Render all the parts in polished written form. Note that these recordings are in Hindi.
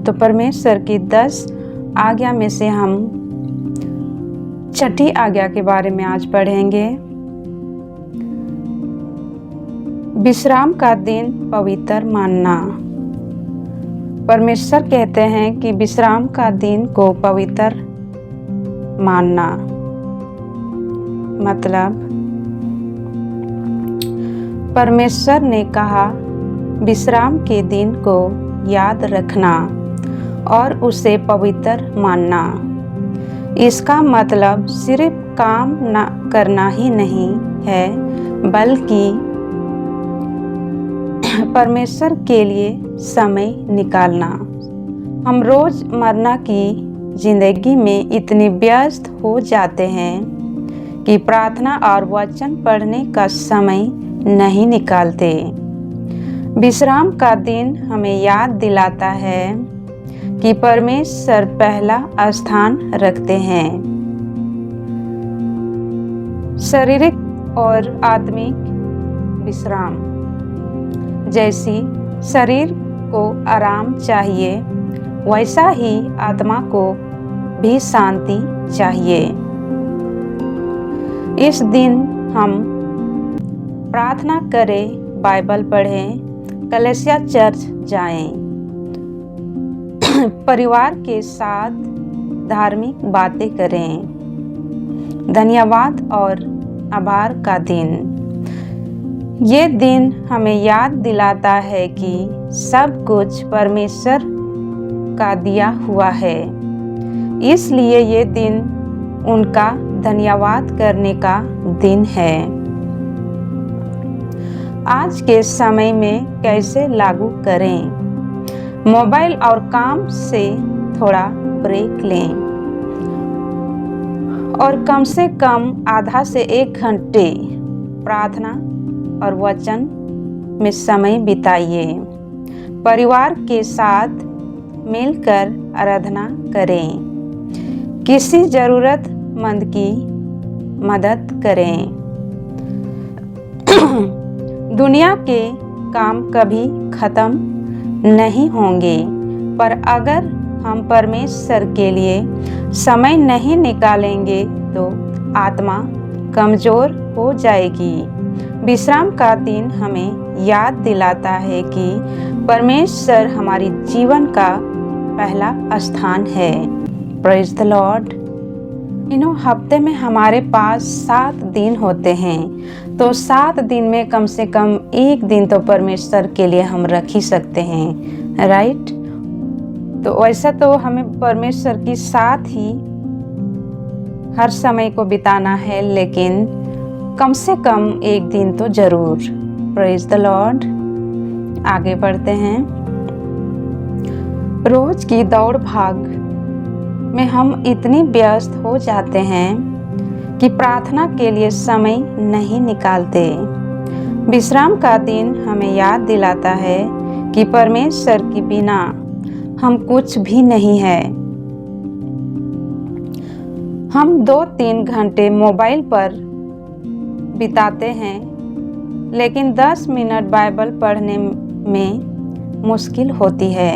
तो परमेश्वर की 10 आज्ञा में से हम छठी आज्ञा के बारे में आज पढ़ेंगे। विश्राम का दिन पवित्र मानना। परमेश्वर कहते हैं कि विश्राम का दिन को पवित्र मानना मतलब परमेश्वर ने कहा विश्राम के दिन को याद रखना और उसे पवित्र मानना। इसका मतलब सिर्फ काम न करना ही नहीं है, बल्कि परमेश्वर के लिए समय निकालना। हम रोजमर्रा की जिंदगी में इतने व्यस्त हो जाते हैं कि प्रार्थना और वचन पढ़ने का समय नहीं निकालते। विश्राम का दिन हमें याद दिलाता है कि परमेश्वर पहला स्थान रखते हैं। शारीरिक और आत्मिक विश्राम। जैसी शरीर को आराम चाहिए, वैसा ही आत्मा को भी शांति चाहिए। इस दिन हम प्रार्थना करें, बाइबल पढ़ें, कलीसिया चर्च जाएं, परिवार के साथ धार्मिक बातें करें। धन्यवाद और आभार का दिन। ये दिन हमें याद दिलाता है कि सब कुछ परमेश्वर का दिया हुआ है, इसलिए ये दिन उनका धन्यवाद करने का दिन है। आज के समय में कैसे लागू करें? मोबाइल और काम से थोड़ा ब्रेक लें और कम से कम आधा से 1 घंटे प्रार्थना और वचन में समय बिताइए। परिवार के साथ मिलकर आराधना करें। किसी जरूरतमंद की मदद करें। दुनिया के काम कभी खत्म नहीं होंगे, पर अगर हम परमेश्वर के लिए समय नहीं निकालेंगे तो आत्मा कमजोर हो जाएगी। विश्राम का दिन हमें याद दिलाता है कि परमेश्वर हमारी जीवन का पहला स्थान है। Praise the Lord. हफ्ते में हमारे पास 7 दिन होते हैं, तो 7 दिन में कम से कम 1 दिन तो परमेश्वर के लिए हम रख ही सकते हैं, राइट? तो वैसा तो हमें परमेश्वर के साथ ही हर समय को बिताना है, लेकिन कम से कम 1 दिन तो जरूर। Praise the Lord. आगे बढ़ते हैं। रोज की दौड़ भाग में हम इतनी व्यस्त हो जाते हैं कि प्रार्थना के लिए समय नहीं निकालते। विश्राम का दिन हमें याद दिलाता है कि परमेश्वर के बिना हम कुछ भी नहीं है। हम 2-3 घंटे मोबाइल पर बिताते हैं, लेकिन 10 मिनट बाइबल पढ़ने में मुश्किल होती है।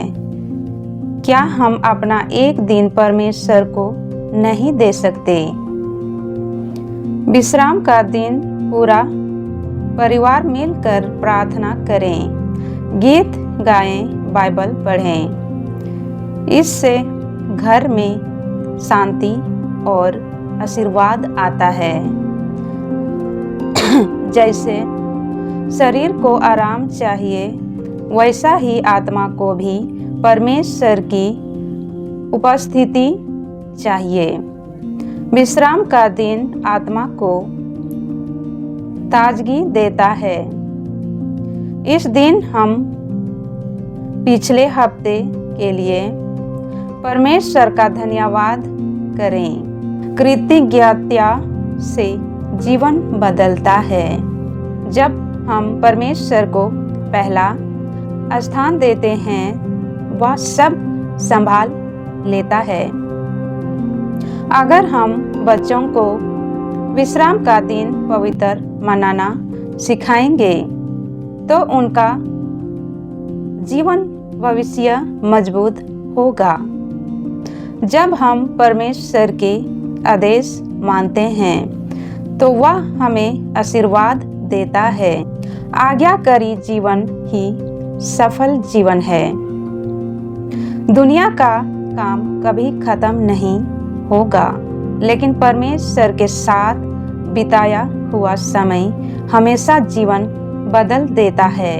क्या हम अपना 1 दिन परमेश्वर को नहीं दे सकते? विश्राम का दिन पूरा परिवार मिलकर प्रार्थना करें, गीत गाएं, बाइबल पढ़ें। इससे घर में शांति और आशीर्वाद आता है। जैसे शरीर को आराम चाहिए, वैसा ही आत्मा को भी परमेश्वर की उपस्थिति चाहिए। विश्राम का दिन आत्मा को ताजगी देता है। इस दिन हम पिछले हफ्ते के लिए परमेश्वर का धन्यवाद करें। कृतज्ञता से जीवन बदलता है। जब हम परमेश्वर को पहला स्थान देते हैं, वह सब संभाल लेता है। अगर हम बच्चों को विश्राम का दिन पवित्र मनाना सिखाएंगे, तो उनका जीवन भविष्य मजबूत होगा। जब हम परमेश्वर के आदेश मानते हैं तो वह हमें आशीर्वाद देता है। आज्ञाकारी जीवन ही सफल जीवन है। दुनिया का काम कभी खत्म नहीं होगा, लेकिन परमेश्वर के साथ बिताया हुआ समय हमेशा जीवन बदल देता है।